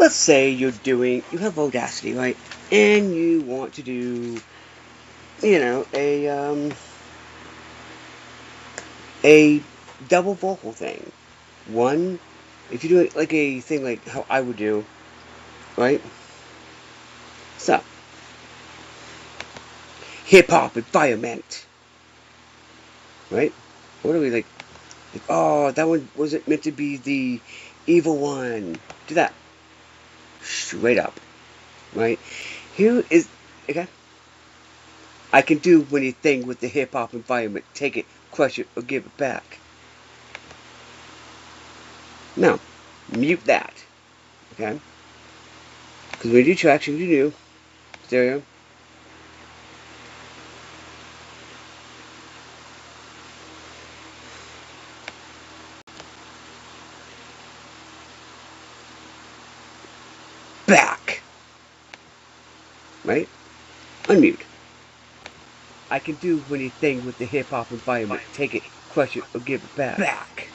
let's say you have Audacity, right? And you want to do, a double vocal thing. One, if you do it like a thing like how I would do, right? So, hip hop environment, right? What are we like, oh, that one wasn't meant to be the evil one. Do that. Straight up, right? Here is, okay? I can do anything with the hip hop environment. Take it, crush it, or give it back. Now, mute that, okay? Because when you do traction, you do stereo. Back, right? Unmute. I can do anything with the hip hop environment. Take it, crush it, or give it back.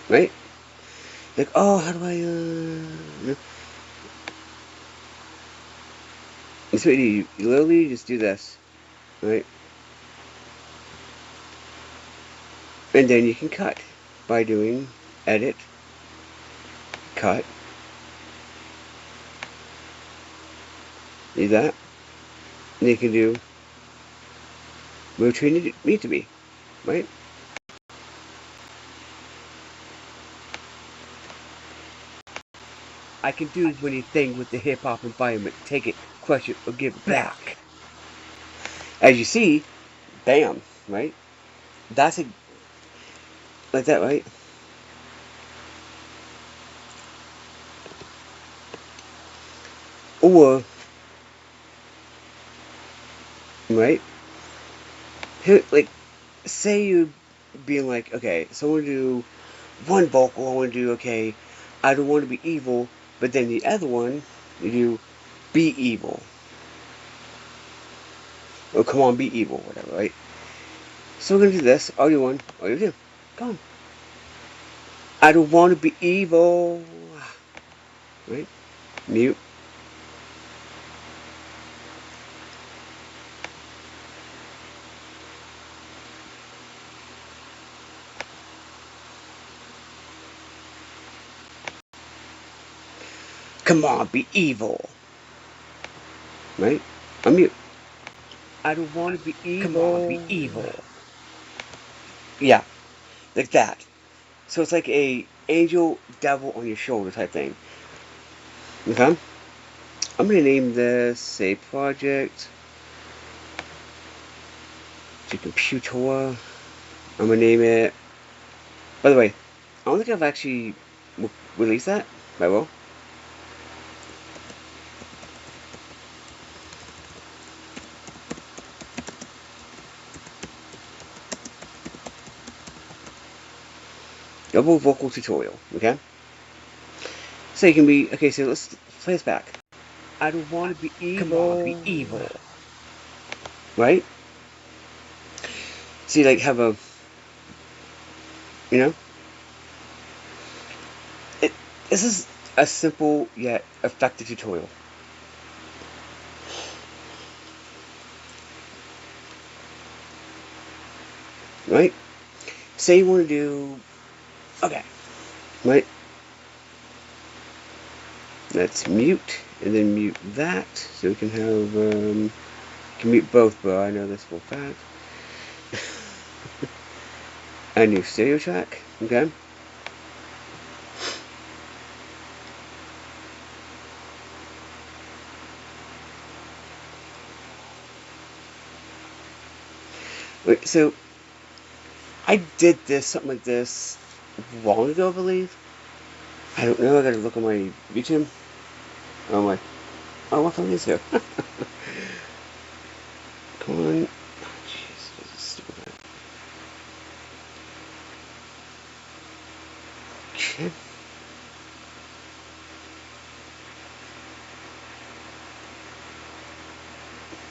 Right? Like, oh, how do I, It's what you literally just do this, right? And then you can cut by doing edit, cut. Do that. And you can do which you need to be, right? I can do anything with the hip hop environment. Take it, crush it, or give it back. As you see, bam, right? That's like that, right? Or, right? Here, like, say you being like, okay, so I want to do one vocal, I want to do, okay, I don't want to be evil, but then the other one, you do be evil. Or come on, be evil, whatever, right? So we're going to do this, audio 1, audio 2. Go on. I don't want to be evil. Right? Mute. Come on, be evil. Right? Unmute. I don't want to be evil. Come on, be evil. Yeah, like that. So it's like a angel devil on your shoulder type thing. Okay? I'm gonna name this a project to computer. I'm gonna name it. By the way, I don't think I've actually released that. I will. Double vocal tutorial. Okay? So you can be. Okay, so let's play this back. I don't want to be evil. Come on, be evil. Right? So you like have a, you know, this is a simple yet effective tutorial. Right? Say you want to do, okay, right? Let's mute and then mute that so we can have, you can mute both, but I know this for a fact. A new stereo track, okay? Wait, so I did something like this long ago, I believe. I don't know, I gotta look on my YouTube. Oh my, oh, what phone is here? Come on. Oh, jeez, this is stupid. Okay.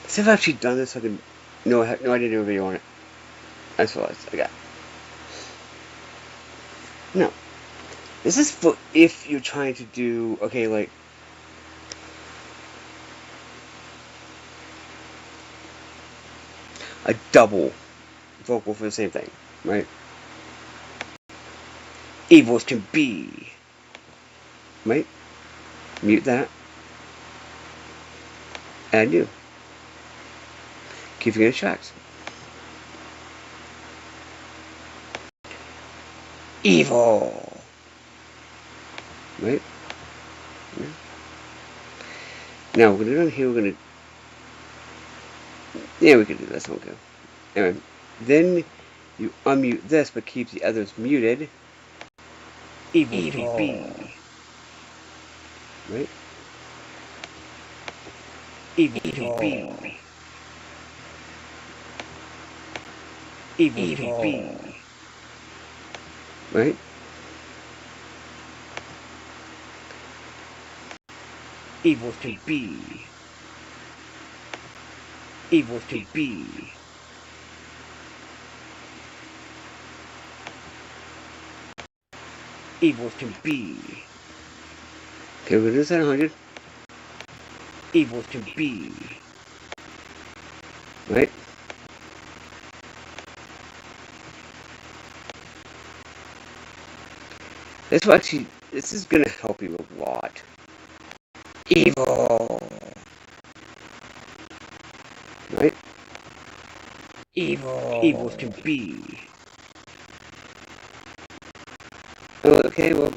See if I've actually done this, I can. No, I didn't do a video on it. I just realized. Okay. No. This is for if you're trying to do, okay, like, a double vocal for the same thing, right? Evils can be, right? Mute that. Add new. Keep forgetting tracks. Evil. Right? Yeah. Now, we're going to do here, we're going to... Yeah, we can do this. Okay. Anyway, then you unmute this, but keep the others muted. Evil. Be. Right? Evil. Be. Evil. Be. Right? Evil to be. Evil to be. Evil to be. Okay, we're going to do this at 100. Evil to be. Right? This is going to help you a lot. Evil. Right? Evil. Evil to be. Oh, okay, well,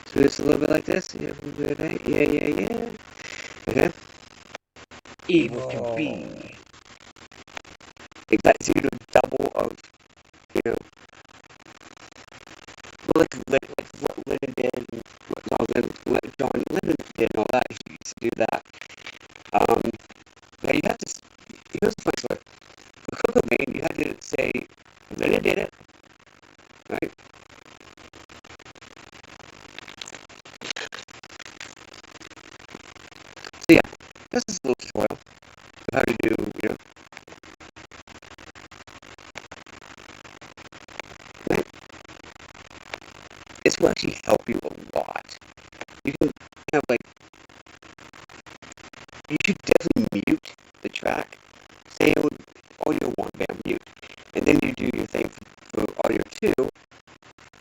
so it's a little bit like this. Yeah, yeah. Okay. Evil to be. It lets you do double of, you know, like what Lennon did, and what John Lennon did, and all that. You used to do that. Now you have to. Here's the funny story. For Coco Main, you had to say Lennon did it, right? So yeah, this is a little tutorial of how to do, you know, right? This will actually help you a lot. You can have like, you should definitely mute the track. Say audio 1, bam, mute. And then you do your thing for audio 2.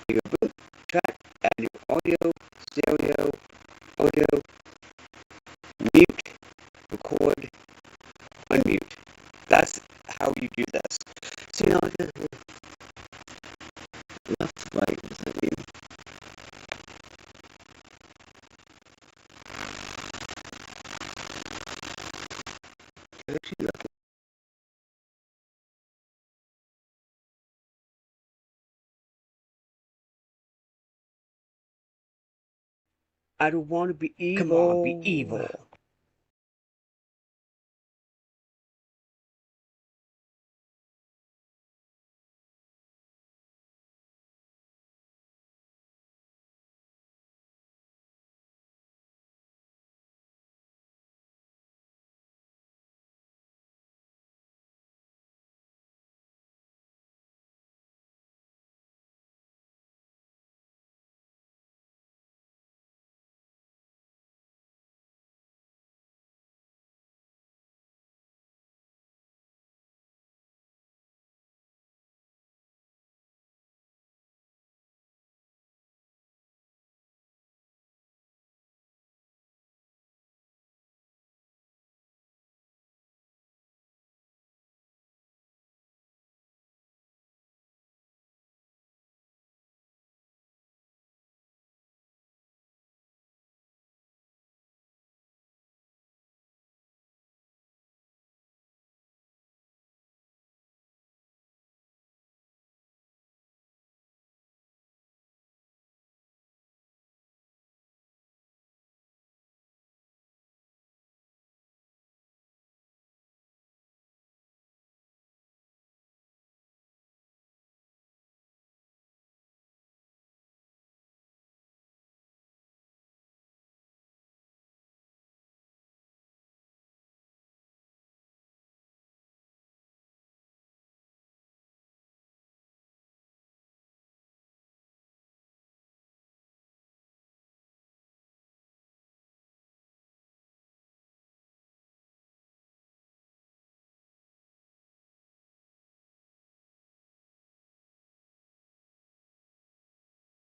You go boom, track, add new audio, stereo, audio, mute, record, unmute. That's how you do this. So you know, like left, right, what does that mean? Actually, left. I don't want to be evil. Come on, be evil.